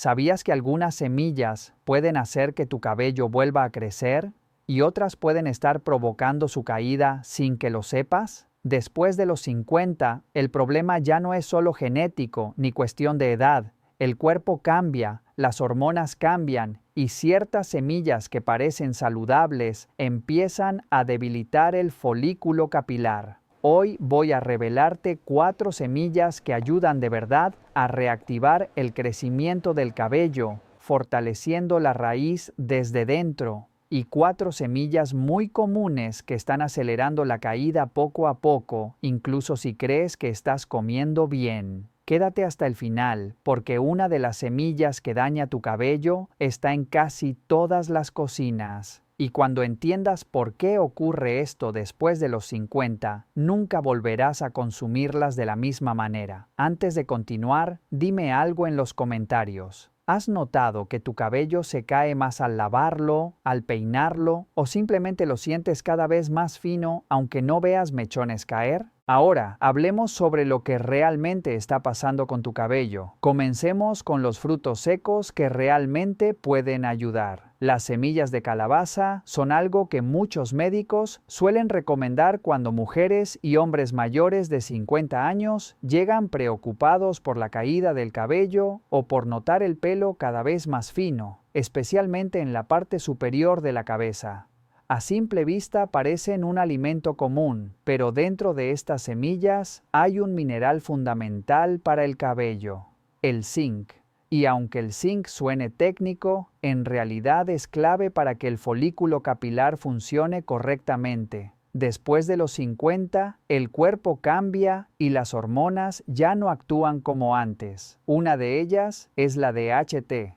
¿Sabías que algunas semillas pueden hacer que tu cabello vuelva a crecer y otras pueden estar provocando su caída sin que lo sepas? Después de los 50, el problema ya no es solo genético ni cuestión de edad. El cuerpo cambia, las hormonas cambian y ciertas semillas que parecen saludables empiezan a debilitar el folículo capilar. Hoy voy a revelarte 4 semillas que ayudan de verdad a reactivar el crecimiento del cabello, fortaleciendo la raíz desde dentro, y 4 semillas muy comunes que están acelerando la caída poco a poco, incluso si crees que estás comiendo bien. Quédate hasta el final, porque una de las semillas que daña tu cabello está en casi todas las cocinas. Y cuando entiendas por qué ocurre esto después de los 50, nunca volverás a consumirlas de la misma manera. Antes de continuar, dime algo en los comentarios. ¿Has notado que tu cabello se cae más al lavarlo, al peinarlo, o simplemente lo sientes cada vez más fino aunque no veas mechones caer? Ahora, hablemos sobre lo que realmente está pasando con tu cabello. Comencemos con los frutos secos que realmente pueden ayudar. Las semillas de calabaza son algo que muchos médicos suelen recomendar cuando mujeres y hombres mayores de 50 años llegan preocupados por la caída del cabello o por notar el pelo cada vez más fino, especialmente en la parte superior de la cabeza. A simple vista parecen un alimento común, pero dentro de estas semillas hay un mineral fundamental para el cabello, el zinc. Y aunque el zinc suene técnico, en realidad es clave para que el folículo capilar funcione correctamente. Después de los 50, el cuerpo cambia y las hormonas ya no actúan como antes. Una de ellas es la DHT.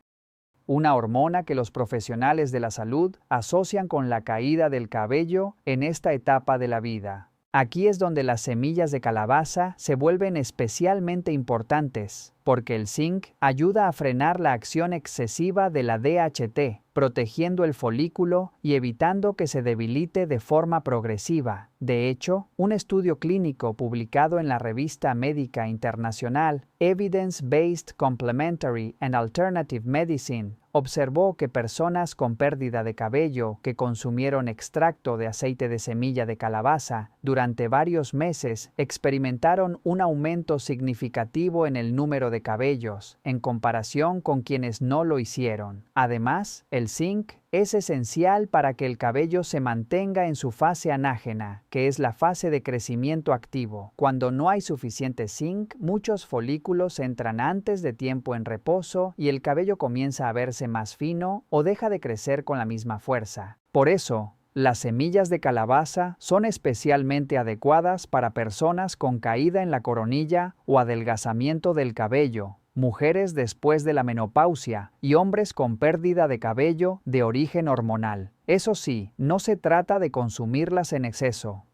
Una hormona que los profesionales de la salud asocian con la caída del cabello en esta etapa de la vida. Aquí es donde las semillas de calabaza se vuelven especialmente importantes, porque el zinc ayuda a frenar la acción excesiva de la DHT, protegiendo el folículo y evitando que se debilite de forma progresiva. De hecho, un estudio clínico publicado en la revista médica internacional Evidence-Based Complementary and Alternative Medicine observó que personas con pérdida de cabello que consumieron extracto de aceite de semilla de calabaza durante varios meses experimentaron un aumento significativo en el número de cabellos en comparación con quienes no lo hicieron. Además, el zinc es esencial para que el cabello se mantenga en su fase anágena, que es la fase de crecimiento activo. Cuando no hay suficiente zinc, muchos folículos entran antes de tiempo en reposo y el cabello comienza a verse más fino o deja de crecer con la misma fuerza. Por eso, las semillas de calabaza son especialmente adecuadas para personas con caída en la coronilla o adelgazamiento del cabello, mujeres después de la menopausia y hombres con pérdida de cabello de origen hormonal. Eso sí, no se trata de consumirlas en exceso.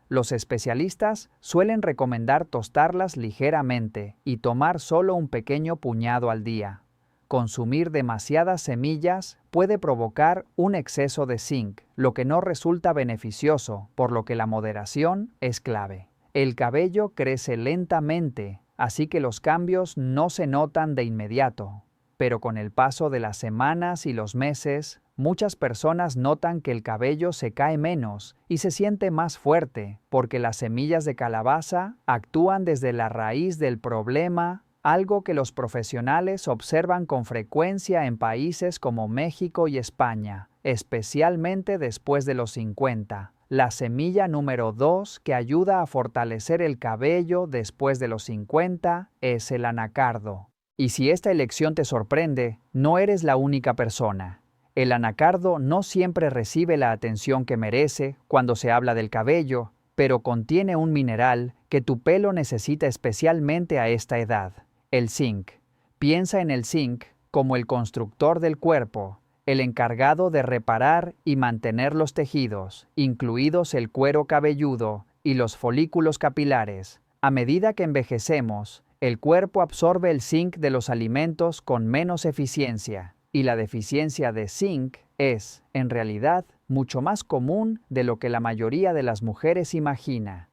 Los especialistas suelen recomendar tostarlas ligeramente y tomar solo un pequeño puñado al día. Consumir demasiadas semillas puede provocar un exceso de zinc, lo que no resulta beneficioso, por lo que la moderación es clave. El cabello crece lentamente, así que los cambios no se notan de inmediato. Pero con el paso de las semanas y los meses, muchas personas notan que el cabello se cae menos y se siente más fuerte, porque las semillas de calabaza actúan desde la raíz del problema, algo que los profesionales observan con frecuencia en países como México y España, especialmente después de los 50. La semilla número 2 que ayuda a fortalecer el cabello después de los 50 es el anacardo. Y si esta elección te sorprende, no eres la única persona. El anacardo no siempre recibe la atención que merece cuando se habla del cabello, pero contiene un mineral que tu pelo necesita especialmente a esta edad, el zinc. Piensa en el zinc como el constructor del cuerpo, el encargado de reparar y mantener los tejidos, incluidos el cuero cabelludo y los folículos capilares. A medida que envejecemos, el cuerpo absorbe el zinc de los alimentos con menos eficiencia, y la deficiencia de zinc es, en realidad, mucho más común de lo que la mayoría de las mujeres imagina.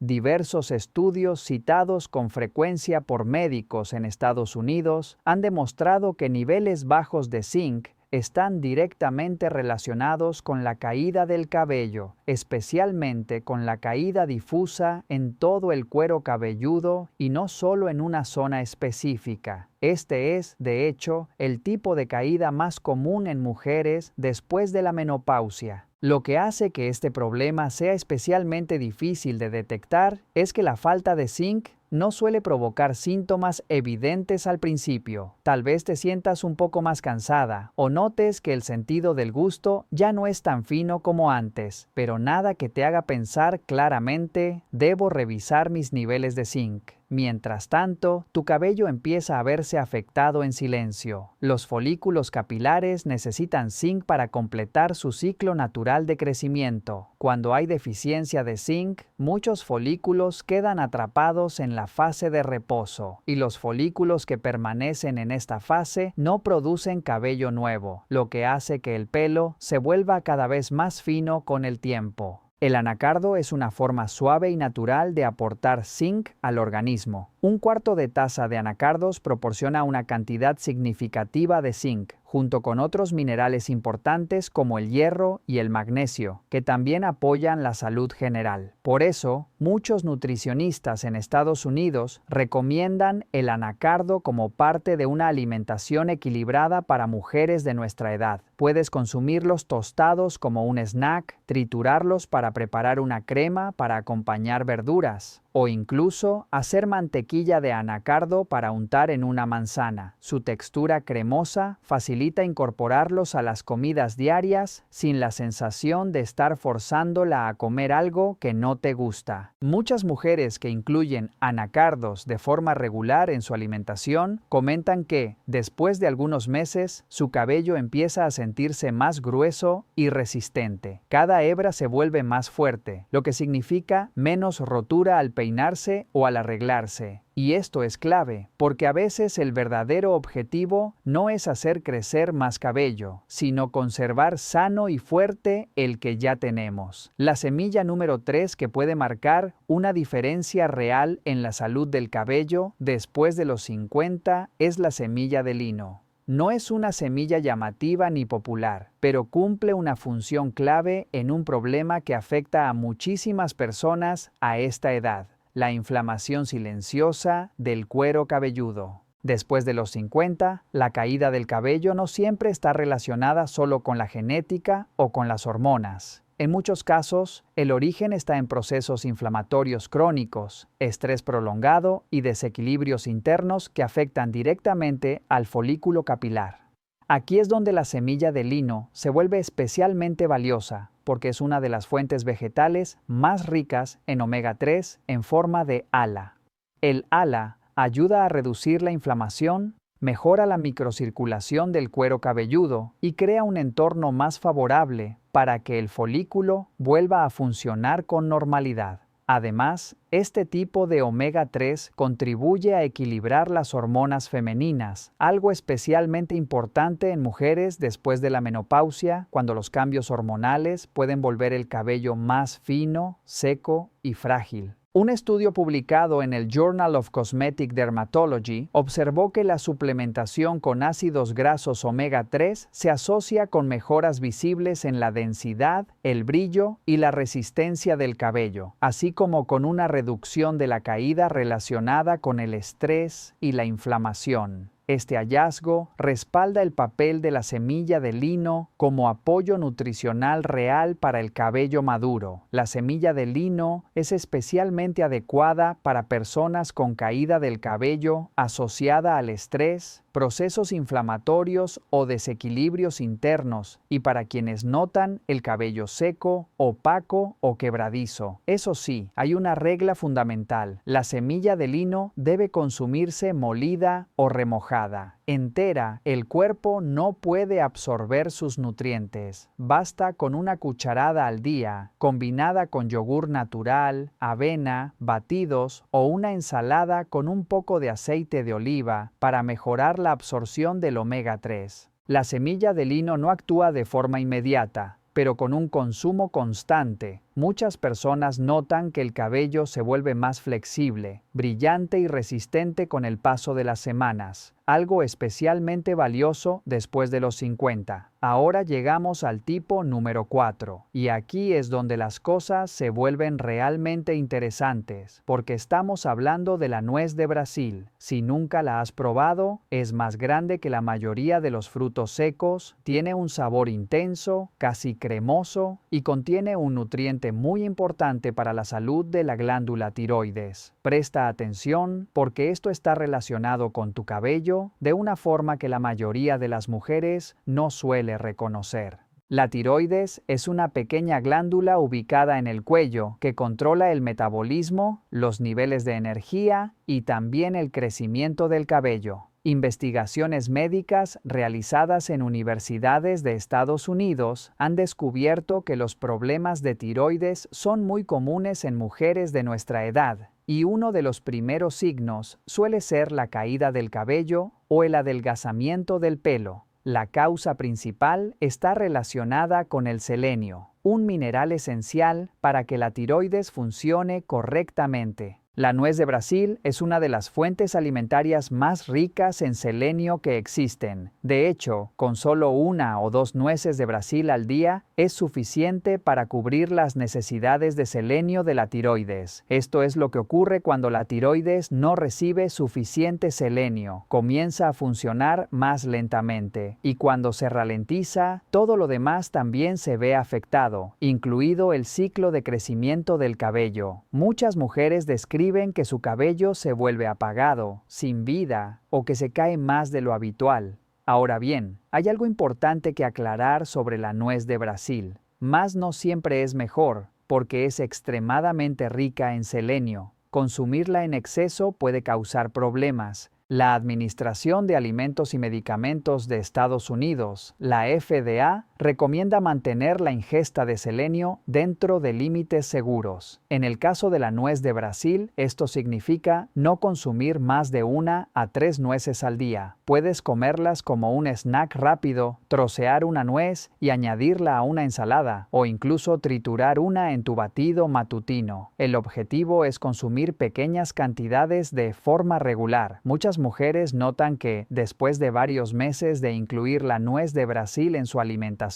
Diversos estudios citados con frecuencia por médicos en Estados Unidos han demostrado que niveles bajos de zinc están directamente relacionados con la caída del cabello, especialmente con la caída difusa en todo el cuero cabelludo y no solo en una zona específica. Este es, de hecho, el tipo de caída más común en mujeres después de la menopausia. Lo que hace que este problema sea especialmente difícil de detectar es que la falta de zinc no suele provocar síntomas evidentes al principio. Tal vez te sientas un poco más cansada o notes que el sentido del gusto ya no es tan fino como antes, pero nada que te haga pensar claramente, debo revisar mis niveles de zinc. Mientras tanto, tu cabello empieza a verse afectado en silencio. Los folículos capilares necesitan zinc para completar su ciclo natural de crecimiento. Cuando hay deficiencia de zinc, muchos folículos quedan atrapados en la fase de reposo, y los folículos que permanecen en esta fase no producen cabello nuevo, lo que hace que el pelo se vuelva cada vez más fino con el tiempo. El anacardo es una forma suave y natural de aportar zinc al organismo. Un cuarto de taza de anacardos proporciona una cantidad significativa de zinc, junto con otros minerales importantes como el hierro y el magnesio, que también apoyan la salud general. Por eso, muchos nutricionistas en Estados Unidos recomiendan el anacardo como parte de una alimentación equilibrada para mujeres de nuestra edad. Puedes consumirlos tostados como un snack, triturarlos para preparar una crema para acompañar verduras, o incluso hacer mantequilla de anacardo para untar en una manzana. Su textura cremosa facilita incorporarlos a las comidas diarias sin la sensación de estar forzándola a comer algo que no te gusta. Muchas mujeres que incluyen anacardos de forma regular en su alimentación comentan que, después de algunos meses, su cabello empieza a sentirse más grueso y resistente. Cada hebra se vuelve más fuerte, lo que significa menos rotura al peinarse o al arreglarse. Y esto es clave, porque a veces el verdadero objetivo no es hacer crecer más cabello, sino conservar sano y fuerte el que ya tenemos. La semilla número 3 que puede marcar una diferencia real en la salud del cabello después de los 50 es la semilla de lino. No es una semilla llamativa ni popular, pero cumple una función clave en un problema que afecta a muchísimas personas a esta edad: la inflamación silenciosa del cuero cabelludo. Después de los 50, la caída del cabello no siempre está relacionada solo con la genética o con las hormonas. En muchos casos, el origen está en procesos inflamatorios crónicos, estrés prolongado y desequilibrios internos que afectan directamente al folículo capilar. Aquí es donde la semilla de lino se vuelve especialmente valiosa, porque es una de las fuentes vegetales más ricas en omega 3 en forma de ALA. El ALA ayuda a reducir la inflamación, mejora la microcirculación del cuero cabelludo y crea un entorno más favorable para que el folículo vuelva a funcionar con normalidad. Además, este tipo de omega 3 contribuye a equilibrar las hormonas femeninas, algo especialmente importante en mujeres después de la menopausia, cuando los cambios hormonales pueden volver el cabello más fino, seco y frágil. Un estudio publicado en el Journal of Cosmetic Dermatology observó que la suplementación con ácidos grasos omega 3 se asocia con mejoras visibles en la densidad, el brillo y la resistencia del cabello, así como con una reducción de la caída relacionada con el estrés y la inflamación. Este hallazgo respalda el papel de la semilla de lino como apoyo nutricional real para el cabello maduro. La semilla de lino es especialmente adecuada para personas con caída del cabello asociada al estrés, procesos inflamatorios o desequilibrios internos, y para quienes notan el cabello seco, opaco o quebradizo. Eso sí, hay una regla fundamental: la semilla de lino debe consumirse molida o remojada. Entera, el cuerpo no puede absorber sus nutrientes. Basta con una cucharada al día, combinada con yogur natural, avena, batidos o una ensalada con un poco de aceite de oliva para mejorar la absorción del omega 3. La semilla de lino no actúa de forma inmediata, pero con un consumo constante, Muchas personas notan que el cabello se vuelve más flexible, brillante y resistente con el paso de las semanas, algo especialmente valioso después de los 50. Ahora llegamos al tipo número 4, y aquí es donde las cosas se vuelven realmente interesantes, porque estamos hablando de la nuez de Brasil. Si nunca la has probado, es más grande que la mayoría de los frutos secos, tiene un sabor intenso, casi cremoso, y contiene un nutriente muy importante para la salud de la glándula tiroides. Presta atención, porque esto está relacionado con tu cabello de una forma que la mayoría de las mujeres no suele reconocer. La tiroides es una pequeña glándula ubicada en el cuello que controla el metabolismo, los niveles de energía y también el crecimiento del cabello. Investigaciones médicas realizadas en universidades de Estados Unidos han descubierto que los problemas de tiroides son muy comunes en mujeres de nuestra edad, y uno de los primeros signos suele ser la caída del cabello o el adelgazamiento del pelo. La causa principal está relacionada con el selenio, un mineral esencial para que la tiroides funcione correctamente. La nuez de Brasil es una de las fuentes alimentarias más ricas en selenio que existen. De hecho, con solo 1 o 2 nueces de Brasil al día es suficiente para cubrir las necesidades de selenio de la tiroides. Esto es lo que ocurre cuando la tiroides no recibe suficiente selenio. Comienza a funcionar más lentamente, y cuando se ralentiza, todo lo demás también se ve afectado, incluido el ciclo de crecimiento del cabello. Muchas mujeres describen que su cabello se vuelve apagado, sin vida, o que se cae más de lo habitual. Ahora bien, hay algo importante que aclarar sobre la nuez de Brasil. Más no siempre es mejor, porque es extremadamente rica en selenio. Consumirla en exceso puede causar problemas. La Administración de Alimentos y Medicamentos de Estados Unidos, la FDA, recomienda mantener la ingesta de selenio dentro de límites seguros. En el caso de la nuez de Brasil, esto significa no consumir más de 1 a 3 nueces al día. Puedes comerlas como un snack rápido, trocear una nuez y añadirla a una ensalada, o incluso triturar una en tu batido matutino. El objetivo es consumir pequeñas cantidades de forma regular. Muchas mujeres notan que, después de varios meses de incluir la nuez de Brasil en su alimentación,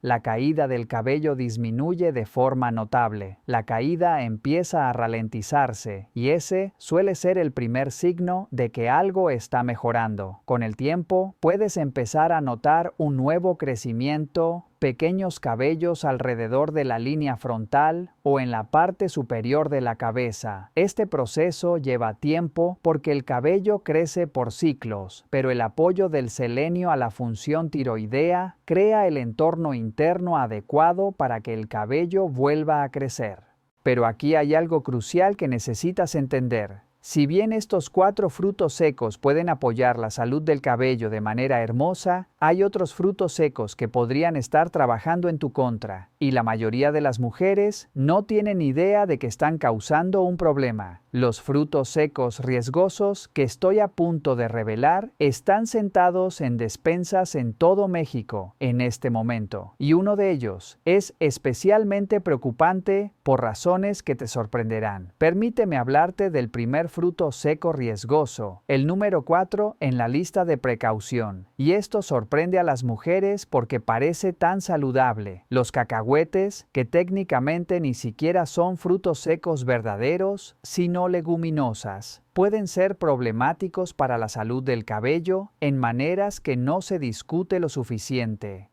la caída del cabello disminuye de forma notable. La caída empieza a ralentizarse, y ese suele ser el primer signo de que algo está mejorando. Con el tiempo, puedes empezar a notar un nuevo crecimiento, pequeños cabellos alrededor de la línea frontal o en la parte superior de la cabeza. Este proceso lleva tiempo porque el cabello crece por ciclos, pero el apoyo del selenio a la función tiroidea crea el entorno interno adecuado para que el cabello vuelva a crecer. Pero aquí hay algo crucial que necesitas entender. Si bien estos 4 frutos secos pueden apoyar la salud del cabello de manera hermosa, hay otros frutos secos que podrían estar trabajando en tu contra, y la mayoría de las mujeres no tienen idea de que están causando un problema. Los frutos secos riesgosos que estoy a punto de revelar están sentados en despensas en todo México en este momento, y uno de ellos es especialmente preocupante por razones que te sorprenderán. Permíteme hablarte del primer fruto seco riesgoso, el número 4 en la lista de precaución, y esto sorprende a las mujeres porque parece tan saludable. Los cacahuetes, que técnicamente ni siquiera son frutos secos verdaderos, sino leguminosas, pueden ser problemáticos para la salud del cabello en maneras que no se discute lo suficiente.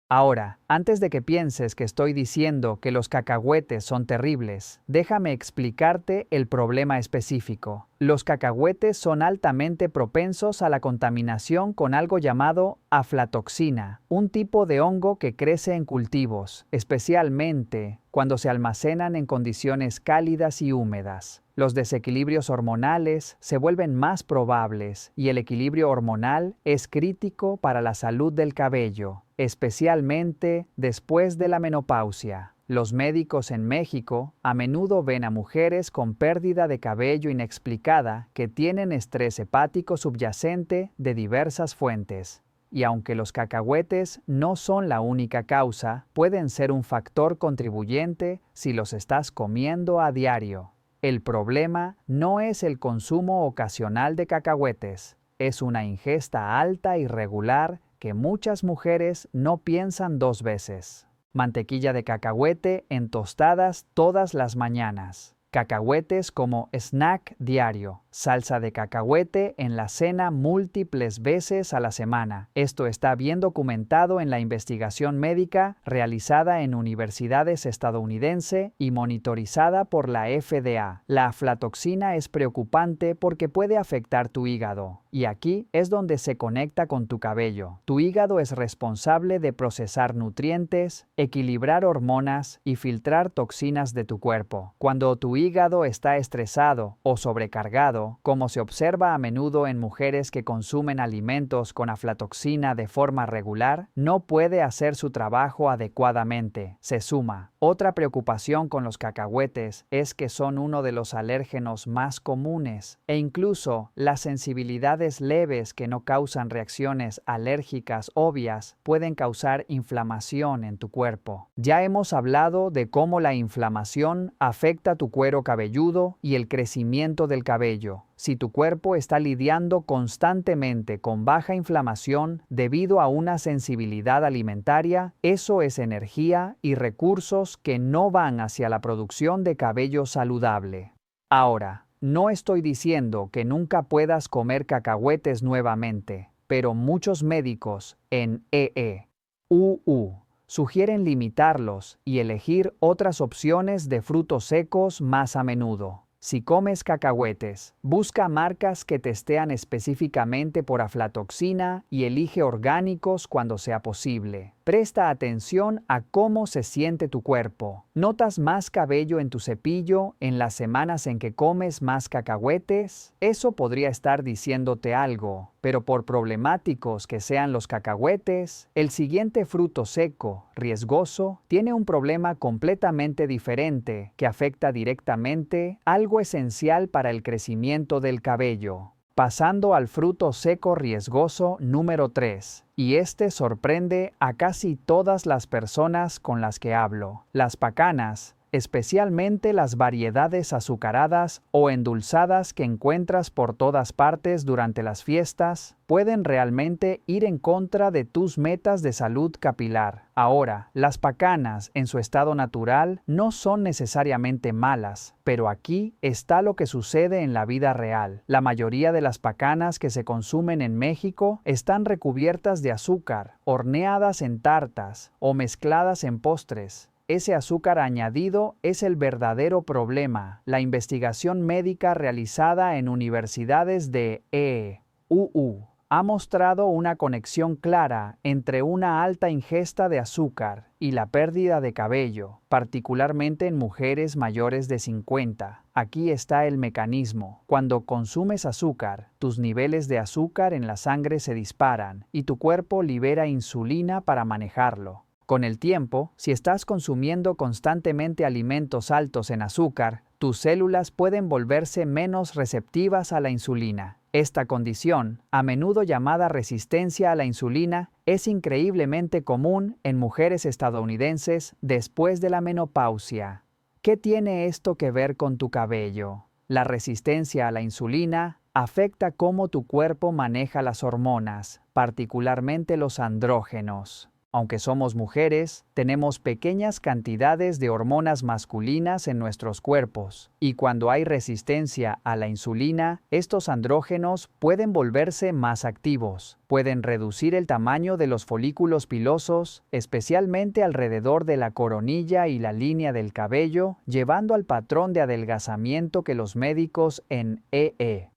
Ahora, antes de que pienses que estoy diciendo que los cacahuetes son terribles, déjame explicarte el problema específico. Los cacahuetes son altamente propensos a la contaminación con algo llamado aflatoxina, un tipo de hongo que crece en cultivos, especialmente cuando se almacenan en condiciones cálidas y húmedas. Los desequilibrios hormonales se vuelven más probables y el equilibrio hormonal es crítico para la salud del cabello, especialmente después de la menopausia. Los médicos en México a menudo ven a mujeres con pérdida de cabello inexplicada que tienen estrés hepático subyacente de diversas fuentes. y aunque los cacahuetes no son la única causa, pueden ser un factor contribuyente si los estás comiendo a diario. El problema no es el consumo ocasional de cacahuetes, es una ingesta alta y regular que muchas mujeres no piensan dos veces. Mantequilla de cacahuete en tostadas todas las mañanas. Cacahuetes como snack diario. Salsa de cacahuete en la cena múltiples veces a la semana. Esto está bien documentado en la investigación médica realizada en universidades estadounidenses y monitorizada por la FDA. La aflatoxina es preocupante porque puede afectar tu hígado. Y aquí es donde se conecta con tu cabello. Tu hígado es responsable de procesar nutrientes, equilibrar hormonas y filtrar toxinas de tu cuerpo. Cuando tu hígado está estresado o sobrecargado, como se observa a menudo en mujeres que consumen alimentos con aflatoxina de forma regular, no puede hacer su trabajo adecuadamente. Se suma. Otra preocupación con los cacahuetes es que son uno de los alérgenos más comunes e incluso las sensibilidades leves que no causan reacciones alérgicas obvias pueden causar inflamación en tu cuerpo. Ya hemos hablado de cómo la inflamación afecta tu cuero cabelludo y el crecimiento del cabello. Si tu cuerpo está lidiando constantemente con baja inflamación debido a una sensibilidad alimentaria, eso es energía y recursos que no van hacia la producción de cabello saludable. Ahora, no estoy diciendo que nunca puedas comer cacahuetes nuevamente, pero muchos médicos en EEUU sugieren limitarlos y elegir otras opciones de frutos secos más a menudo. Si comes cacahuetes, busca marcas que testean específicamente por aflatoxina y elige orgánicos cuando sea posible. Presta atención a cómo se siente tu cuerpo. ¿Notas más cabello en tu cepillo en las semanas en que comes más cacahuetes? Eso podría estar diciéndote algo, pero por problemáticos que sean los cacahuetes, el siguiente fruto seco, riesgoso, tiene un problema completamente diferente que afecta directamente algo esencial para el crecimiento del cabello. Pasando al fruto seco riesgoso número 3, y este sorprende a casi todas las personas con las que hablo. Las pacanas, especialmente las variedades azucaradas o endulzadas que encuentras por todas partes durante las fiestas, pueden realmente ir en contra de tus metas de salud capilar. Ahora, las pacanas en su estado natural no son necesariamente malas, pero aquí está lo que sucede en la vida real. La mayoría de las pacanas que se consumen en México están recubiertas de azúcar, horneadas en tartas o mezcladas en postres. Ese azúcar añadido es el verdadero problema. La investigación médica realizada en universidades de EEUU ha mostrado una conexión clara entre una alta ingesta de azúcar y la pérdida de cabello, particularmente en mujeres mayores de 50. Aquí está el mecanismo. Cuando consumes azúcar, tus niveles de azúcar en la sangre se disparan y tu cuerpo libera insulina para manejarlo. Con el tiempo, si estás consumiendo constantemente alimentos altos en azúcar, tus células pueden volverse menos receptivas a la insulina. Esta condición, a menudo llamada resistencia a la insulina, es increíblemente común en mujeres estadounidenses después de la menopausia. ¿Qué tiene esto que ver con tu cabello? La resistencia a la insulina afecta cómo tu cuerpo maneja las hormonas, particularmente los andrógenos. Aunque somos mujeres, tenemos pequeñas cantidades de hormonas masculinas en nuestros cuerpos, y cuando hay resistencia a la insulina, estos andrógenos pueden volverse más activos. Pueden reducir el tamaño de los folículos pilosos, especialmente alrededor de la coronilla y la línea del cabello, llevando al patrón de adelgazamiento que los médicos en EEUU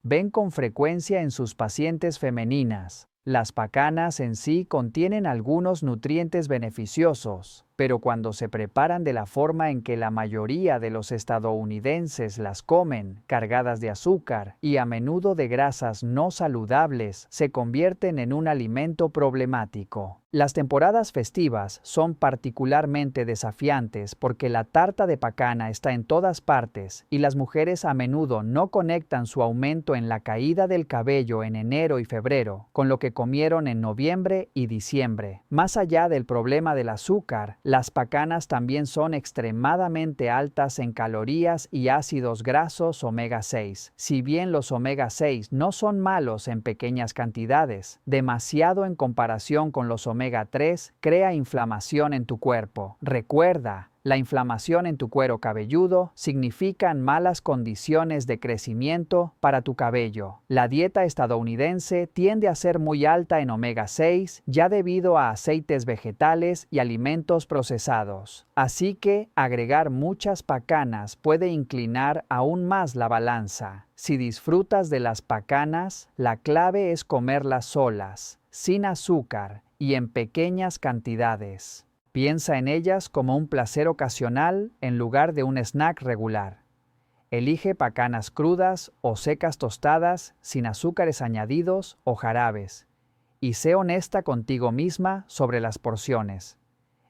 ven con frecuencia en sus pacientes femeninas. Las pacanas en sí contienen algunos nutrientes beneficiosos, pero cuando se preparan de la forma en que la mayoría de los estadounidenses las comen, cargadas de azúcar y a menudo de grasas no saludables, se convierten en un alimento problemático. Las temporadas festivas son particularmente desafiantes porque la tarta de pacana está en todas partes y las mujeres a menudo no conectan su aumento en la caída del cabello en enero y febrero con lo que comieron en noviembre y diciembre. Más allá del problema del azúcar, las pacanas también son extremadamente altas en calorías y ácidos grasos omega 6. Si bien los omega 6 no son malos en pequeñas cantidades, demasiado en comparación con los omega 3 crea inflamación en tu cuerpo. Recuerda, la inflamación en tu cuero cabelludo significan malas condiciones de crecimiento para tu cabello. La dieta estadounidense tiende a ser muy alta en omega 6 ya debido a aceites vegetales y alimentos procesados. Así que agregar muchas pacanas puede inclinar aún más la balanza. Si disfrutas de las pacanas, la clave es comerlas solas, sin azúcar y en pequeñas cantidades. Piensa en ellas como un placer ocasional en lugar de un snack regular. Elige pacanas crudas o secas tostadas, sin azúcares añadidos o jarabes. Y sé honesta contigo misma sobre las porciones.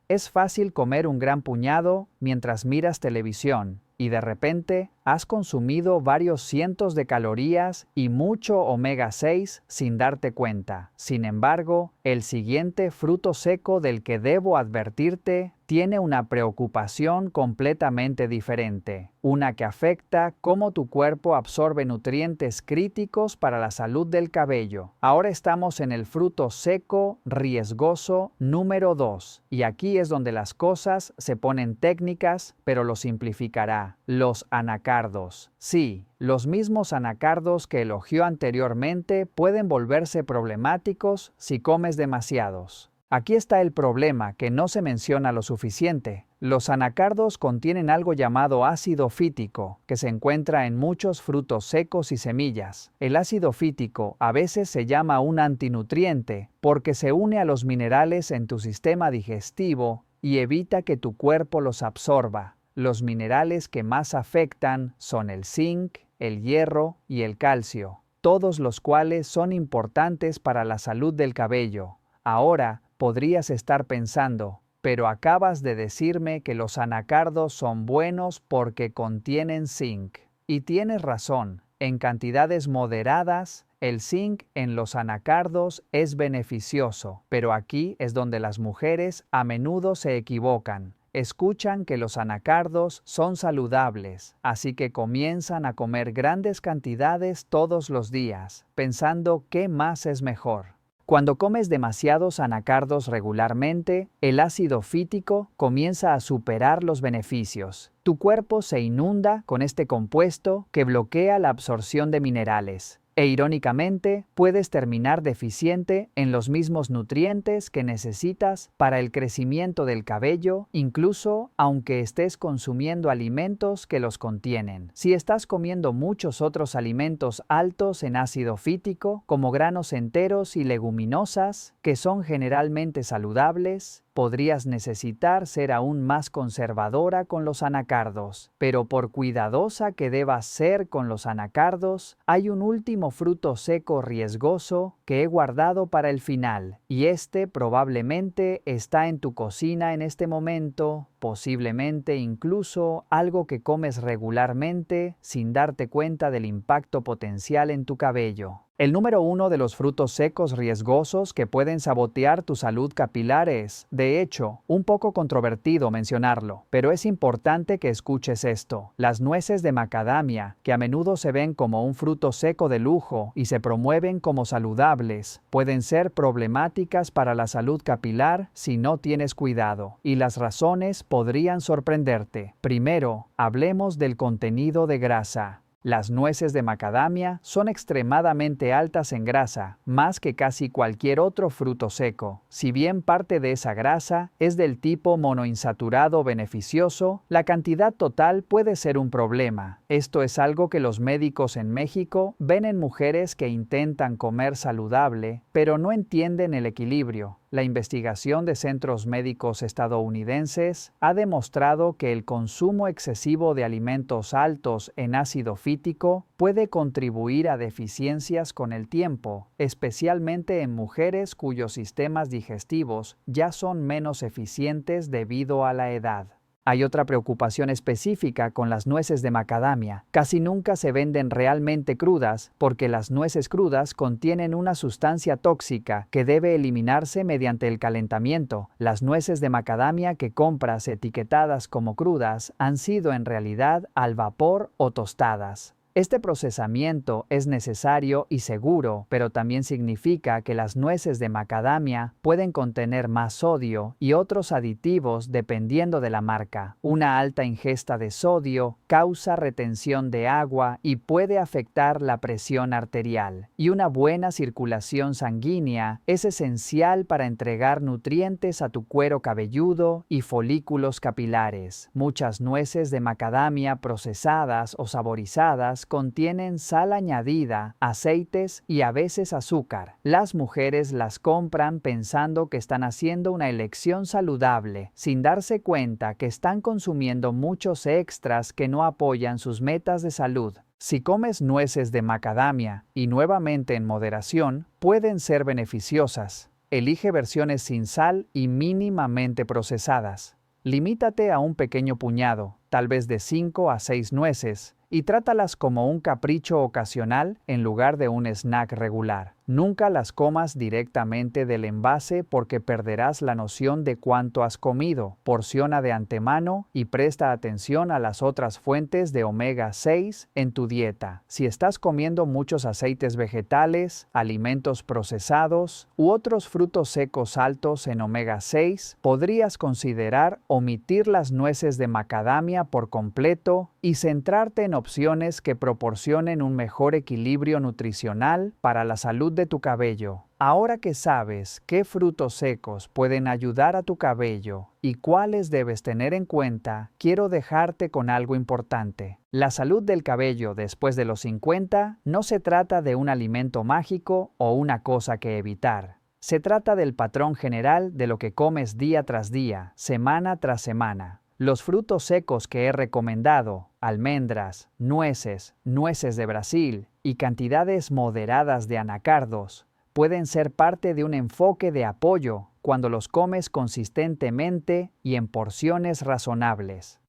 Es fácil comer un gran puñado mientras miras televisión y de repente has consumido varios cientos de calorías y mucho omega 6 sin darte cuenta. Sin embargo, el siguiente fruto seco del que debo advertirte tiene una preocupación completamente diferente, una que afecta cómo tu cuerpo absorbe nutrientes críticos para la salud del cabello. Ahora estamos en el fruto seco riesgoso número 2, y aquí es donde las cosas se ponen técnicas, pero lo simplificará. Los anacardos. Sí, los mismos anacardos que elogió anteriormente pueden volverse problemáticos si comes demasiados. Aquí está el problema que no se menciona lo suficiente. Los anacardos contienen algo llamado ácido fítico, que se encuentra en muchos frutos secos y semillas. El ácido fítico a veces se llama un antinutriente porque se une a los minerales en tu sistema digestivo y evita que tu cuerpo los absorba. Los minerales que más afectan son el zinc, el hierro y el calcio, todos los cuales son importantes para la salud del cabello. Ahora, podrías estar pensando, pero acabas de decirme que los anacardos son buenos porque contienen zinc. Y tienes razón, en cantidades moderadas, el zinc en los anacardos es beneficioso, pero aquí es donde las mujeres a menudo se equivocan. Escuchan que los anacardos son saludables, así que comienzan a comer grandes cantidades todos los días, pensando qué más es mejor. Cuando comes demasiados anacardos regularmente, el ácido fítico comienza a superar los beneficios. Tu cuerpo se inunda con este compuesto que bloquea la absorción de minerales. E irónicamente, puedes terminar deficiente en los mismos nutrientes que necesitas para el crecimiento del cabello, incluso aunque estés consumiendo alimentos que los contienen. Si estás comiendo muchos otros alimentos altos en ácido fítico, como granos enteros y leguminosas, que son generalmente saludables, podrías necesitar ser aún más conservadora con los anacardos. Pero por cuidadosa que debas ser con los anacardos, hay un último fruto seco riesgoso que he guardado para el final, y este probablemente está en tu cocina en este momento, posiblemente incluso algo que comes regularmente sin darte cuenta del impacto potencial en tu cabello. El número 1 de los frutos secos riesgosos que pueden sabotear tu salud capilar es, de hecho, un poco controvertido mencionarlo, pero es importante que escuches esto. Las nueces de macadamia, que a menudo se ven como un fruto seco de lujo y se promueven como saludables, pueden ser problemáticas para la salud capilar si no tienes cuidado, y las razones podrían sorprenderte. Primero, hablemos del contenido de grasa. Las nueces de macadamia son extremadamente altas en grasa, más que casi cualquier otro fruto seco. Si bien parte de esa grasa es del tipo monoinsaturado beneficioso, la cantidad total puede ser un problema. Esto es algo que los médicos en México ven en mujeres que intentan comer saludable, pero no entienden el equilibrio. La investigación de centros médicos estadounidenses ha demostrado que el consumo excesivo de alimentos altos en ácido fítico puede contribuir a deficiencias con el tiempo, especialmente en mujeres cuyos sistemas digestivos ya son menos eficientes debido a la edad. Hay otra preocupación específica con las nueces de macadamia. Casi nunca se venden realmente crudas porque las nueces crudas contienen una sustancia tóxica que debe eliminarse mediante el calentamiento. Las nueces de macadamia que compras etiquetadas como crudas han sido en realidad al vapor o tostadas. Este procesamiento es necesario y seguro, pero también significa que las nueces de macadamia pueden contener más sodio y otros aditivos dependiendo de la marca. Una alta ingesta de sodio causa retención de agua y puede afectar la presión arterial. Y una buena circulación sanguínea es esencial para entregar nutrientes a tu cuero cabelludo y folículos capilares. Muchas nueces de macadamia procesadas o saborizadas contienen sal añadida, aceites y a veces azúcar. Las mujeres las compran pensando que están haciendo una elección saludable, sin darse cuenta que están consumiendo muchos extras que no apoyan sus metas de salud. Si comes nueces de macadamia, y nuevamente en moderación, pueden ser beneficiosas. Elige versiones sin sal y mínimamente procesadas. Limítate a un pequeño puñado, tal vez de 5 a 6 nueces, y trátalas como un capricho ocasional en lugar de un snack regular. Nunca las comas directamente del envase porque perderás la noción de cuánto has comido. Porciona de antemano y presta atención a las otras fuentes de omega 6 en tu dieta. Si estás comiendo muchos aceites vegetales, alimentos procesados u otros frutos secos altos en omega 6, podrías considerar omitir las nueces de macadamia por completo y centrarte en opciones que proporcionen un mejor equilibrio nutricional para la salud de tu cabello. Ahora que sabes qué frutos secos pueden ayudar a tu cabello y cuáles debes tener en cuenta, quiero dejarte con algo importante. La salud del cabello después de los 50 no se trata de un alimento mágico o una cosa que evitar. Se trata del patrón general de lo que comes día tras día, semana tras semana. Los frutos secos que he recomendado, almendras, nueces de Brasil y cantidades moderadas de anacardos, pueden ser parte de un enfoque de apoyo cuando los comes consistentemente y en porciones razonables.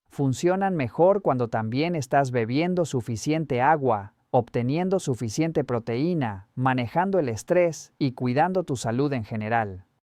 Funcionan mejor cuando también estás bebiendo suficiente agua, obteniendo suficiente proteína, manejando el estrés y cuidando tu salud en general.